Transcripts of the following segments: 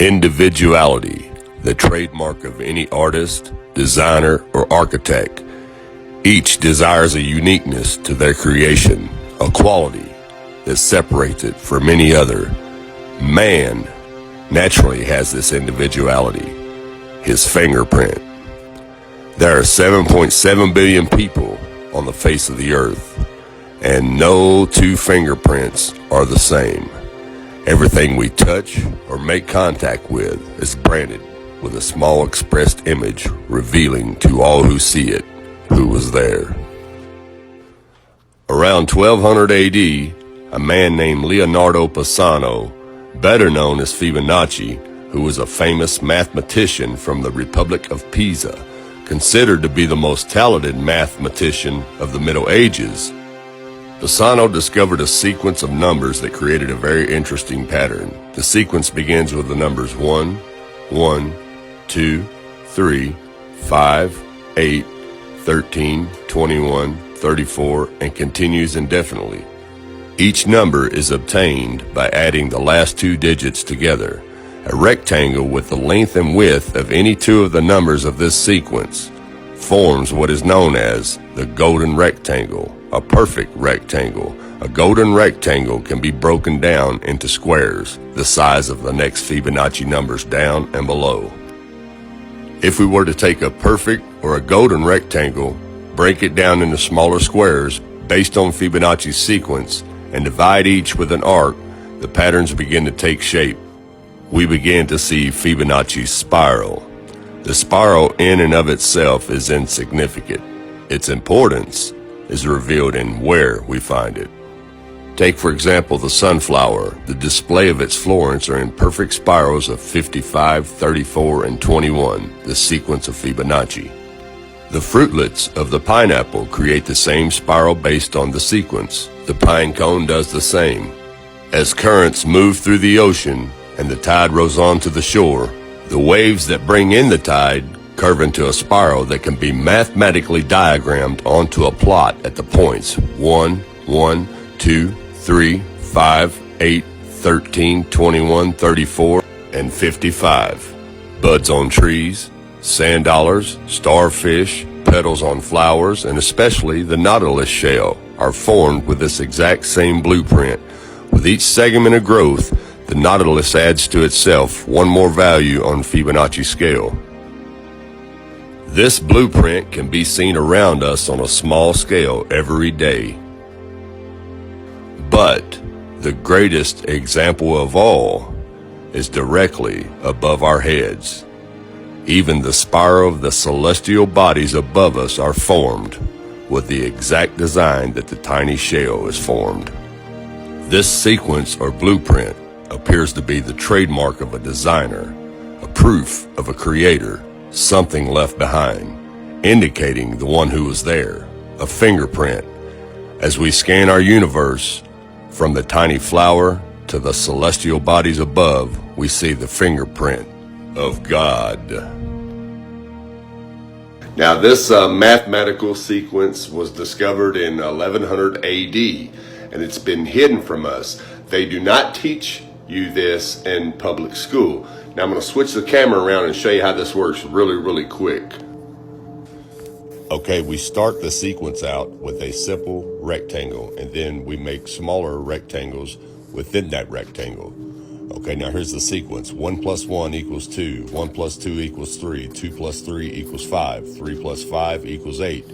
Individuality, the trademark of any artist, designer, or architect. Each desires a uniqueness to their creation, a quality that separates it from any other. Man naturally has this individuality, his fingerprint. There are 7.7 billion people on the face of the earth, and no two fingerprints are the same. Everything we touch or make contact with is branded with a small expressed image revealing to all who see it who was there. Around 1200 AD, a man named Leonardo Pisano, better known as Fibonacci, who was a famous mathematician from the Republic of Pisa, considered to be the most talented mathematician of the Middle Ages, Pisano discovered a sequence of numbers that created a very interesting pattern. The sequence begins with the numbers 1, 1, 2, 3, 5, 8, 13, 21, 34, and continues indefinitely. Each number is obtained by adding the last two digits together. A rectangle with the length and width of any two of the numbers of this sequence forms what is known as the golden rectangle, a perfect rectangle. A golden rectangle can be broken down into squares, the size of the next Fibonacci numbers down and below. If we were to take a perfect or a golden rectangle, break it down into smaller squares based on Fibonacci's sequence, and divide each with an arc, the patterns begin to take shape. We begin to see Fibonacci's spiral. The spiral in and of itself is insignificant. Its importance is revealed in where we find it. Take, for example, the sunflower. The display of its florets are in perfect spirals of 55, 34, and 21, the sequence of Fibonacci. The fruitlets of the pineapple create the same spiral based on the sequence. The pine cone does the same. As currents move through the ocean and the tide rolls on to the shore, the waves that bring in the tide curve into a spiral that can be mathematically diagrammed onto a plot at the points 1, 1, 2, 3, 5, 8, 13, 21, 34, and 55. Buds on trees, sand dollars, starfish, petals on flowers, and especially the Nautilus shell are formed with this exact same blueprint. With each segment of growth, the Nautilus adds to itself one more value on Fibonacci scale. This blueprint can be seen around us on a small scale every day. But the greatest example of all is directly above our heads. Even the spiral of the celestial bodies above us are formed with the exact design that the tiny shell is formed. This sequence or blueprint appears to be the trademark of a designer, a proof of a creator, something left behind, indicating the one who was there, a fingerprint. As we scan our universe, from the tiny flower to the celestial bodies above, we see the fingerprint of God. Now, this mathematical sequence was discovered in 1100 AD, and it's been hidden from us. They do not teach you this in public school. Now, I'm going to switch the camera around and show you how this works really quick. Okay, we start the sequence out with a simple rectangle, and then we make smaller rectangles within that rectangle. Okay, now here's the sequence. 1 plus 1 equals 2. 1 plus 2 equals 3. 2 plus 3 equals 5. 3 plus 5 equals 8.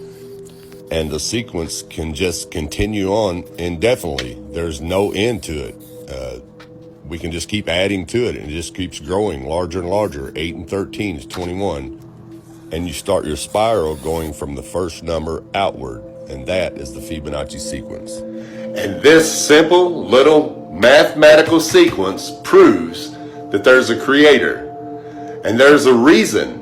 And the sequence can just continue on indefinitely. There's no end to it. We can just keep adding to it, and it just keeps growing larger and larger. 8 and 13 is 21. And you start your spiral going from the first number outward, and that is the Fibonacci sequence. And this simple little mathematical sequence proves that there's a creator. And there's a reason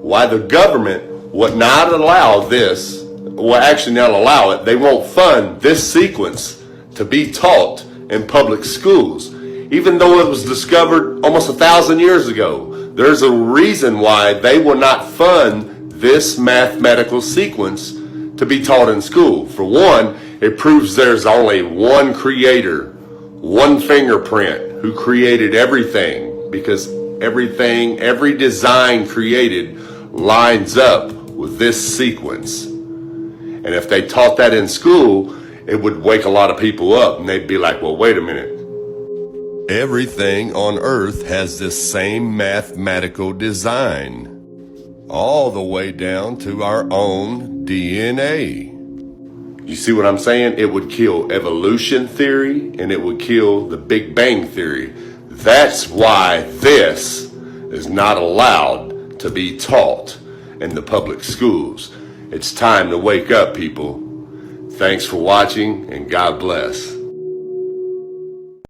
why the government would not allow this, well, actually not allow it. They won't fund this sequence to be taught in public schools. Even though it was discovered almost 1,000 years ago, there's a reason why they will not fund this mathematical sequence to be taught in school. For one, it proves there's only one creator, one fingerprint who created everything, because everything, every design created lines up with this sequence. And if they taught that in school, it would wake a lot of people up and they'd be like, well, wait a minute. Everything on Earth has this same mathematical design, all the way down to our own DNA. You see what I'm saying? It would kill evolution theory and it would kill the Big Bang theory. That's why this is not allowed to be taught in the public schools. It's time to wake up, people. Thanks for watching, and God bless.